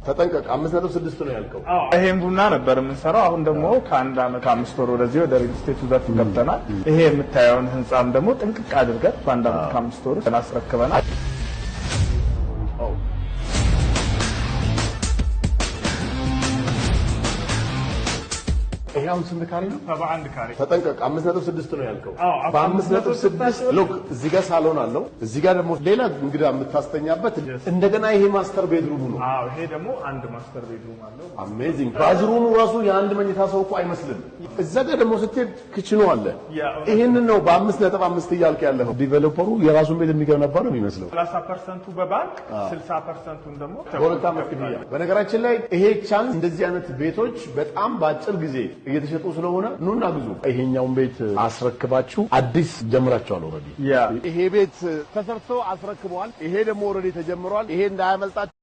ተጠንቀቅ 5.6 ነው ያልከው ይሄን ቡና ነበር የምንሰራው አሁን ደግሞ ከአንድ አመት 5 ወር ወደዚህ ወደ ሪል ስቴቱ ዘርፍ ገብተናል ይሄ የምታየውን ህንጻም ደግሞ ጥንቅቅ አድርገን በአንድ አመት ከ5 ወር እናስረክበናል ይሄው ስንት ካሬ ነው 71 ካሬ ተጠንቀቅ 5.6 ነው ያልከው በ5.6 ሎክ እዚህ ጋር ሳሎን አለው እዚህ ጋር ደግሞ ሌላ እንግዳ የምታስተኛበት እንደገና ይሄ ማስተር ቤድሩም ነው ይሄ ደግሞ አንድ ማስተር ቤድሩም አለው አሜዚንግ ባዝሩሙ ራሱ የአንድ መኝታ ሰው እኮ አይመስልም እዛ ጋር ደግሞ ስትሄድ ክችኑ አለ ይሄንን ነው በ5.5 እያልክ ያለው ዲቨሎፐሩ የራሱን ቤት የሚገነባ ነው የሚመስለው 30% በባንክ 60%ን ደግሞ በሁለት ዓመት ክፍያ በነገራችን ላይ ይሄ ቻንስ እንደዚህ አይነት ቤቶች በጣም በአጭር ጊዜ እየተሸጡ ስለሆነ ኑና ግዙ ይሄኛውን ቤት አስረክባችሁ አዲስ ጀምራችኋል ኦሬዲ ይሄ ቤት ተሰርቶ አስረክበዋል ይሄ ደግሞ ኦሬዲ ተጀምሯል ይሄ እንዳያመልጣችሁ